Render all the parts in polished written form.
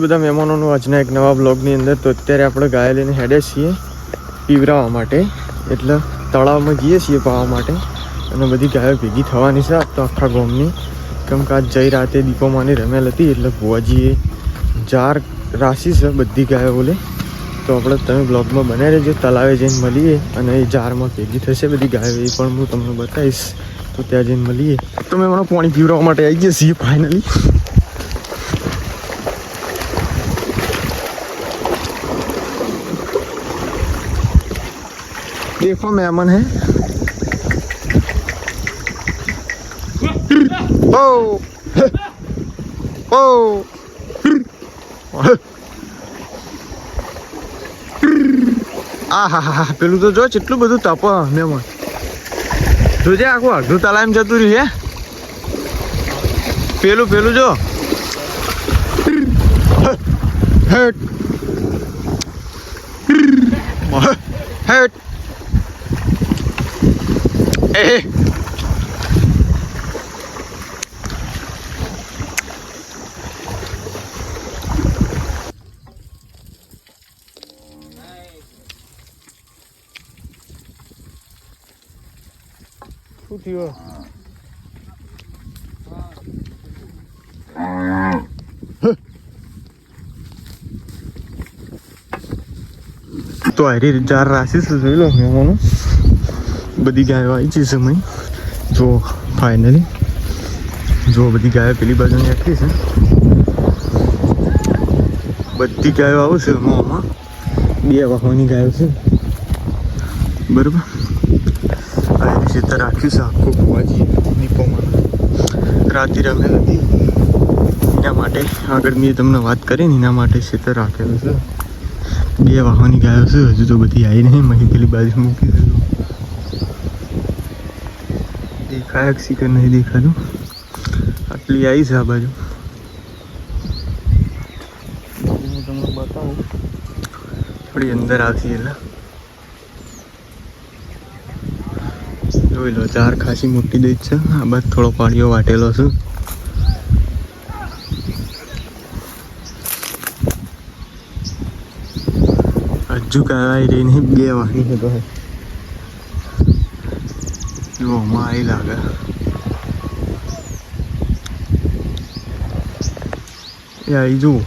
બધા મહેમાનોનું આજના એક નવા બ્લોગની અંદર. તો અત્યારે આપણે ગાય લઈને હેડે છીએ પીવરાવવા માટે, એટલે તળાવમાં જઈએ છીએ પાવા માટે. અને બધી ગાયો ભેગી થવાની છે તો આખા ગામની, કેમ કે આજ જઈ રાતે દીપોમાની રમેલ હતી એટલે ભુવાજીએ જાર રાશિ છે બધી ગાયો બોલે. તો આપણે તમે બ્લોગમાં બનાવી રહેજો, તળાવે જઈને મળીએ અને એ જારમાં ભેગી થશે બધી ગાયો, એ પણ હું તમને બતાવીશ. તો ત્યાં જઈને મળીએ. તો મેં મને પાણી પીવડાવવા માટે આવી ગયા છીએ ફાઇનલી. देखो मेहमान है ओ ओ આહા પેલું તો જો કેટલું બધું તપ મહેમાન જોજે, આખું અડધું તલામ જતું રહ્યું હે. પેલું જો હેટ હેટ એ શું થયું? તો હારી ચાર રાશિ જોઈ લો મહેમાનો, બધી ગાયો આવી છે સમય. જો ફાઇનલી જો બધી ગાયો પેલી બાજુ નીકળી છે, બધી ગાયો આવશે આમાં. 2 વાહવાની ગાયો છે બરાબર. આ રીતે રાખ્યું છે આખું ભુવાજી દીપોમાં રાતે રમેલ હતી એના માટે. આગળ મેં તમને વાત કરી ને એના માટે ખેતર રાખેલું છે. 2 વાહવાની ગાયો છે, હજુ તો બધી આવી નહીં. મહી પેલી બાજુ મૂકી દીધું. દેખાય શીખર નહીં દેખાતું, આટલી આવી છે આ બાજુ. હું તમને બતાવું, થોડી અંદર આવશે એટલે જોઈ લો. ચાર ખાસી મોટી દઈ છે. આ બાજુ થોડો પાણીઓ વાટેલો છે. હજુ કાંઈ રહી નહીં, 2 વાહની છે તો જો આમાં આવી લાગે. એ આવી જુઓ.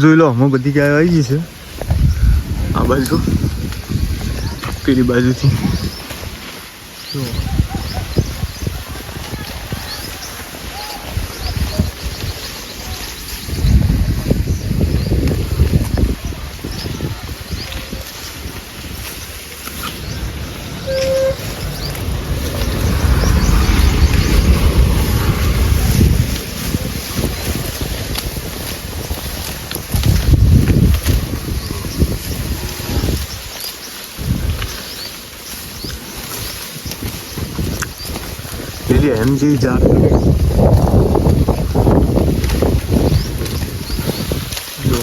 જોઈ લો, આમાં બધી ગાયો આવી ગઈ છે. આ બાજુ પેલી બાજુથી જો એમ જે જાર જો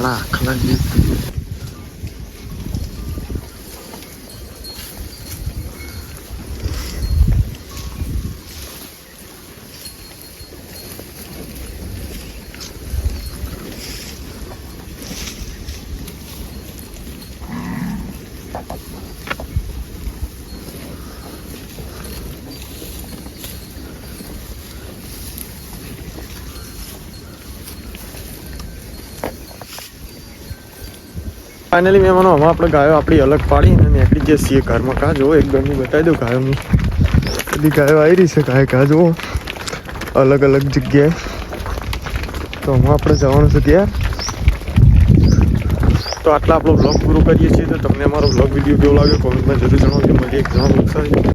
આખલા ફાઇનલી મહેમાનો, આમાં આપણે ગાયો આપણી અલગ પાડીને નીકળી જઈએ છીએ ઘરમાં. કાં જુઓ, એક ઘરની બતાવી દઉં ગાયોની. બધી ગાયો આવી રહી છે. ગાય કાં જુઓ અલગ અલગ જગ્યાએ. તો હું આપણે જવાનું છે ત્યાં. તો આટલા આપણો બ્લોગ પૂરો કરીએ છીએ. તો તમને અમારો બ્લોગ વિડીયો કેવો લાગ્યો કોમેન્ટમાં જરૂર જણાવજો. મળીએ એક નવા બ્લોગ સાથે.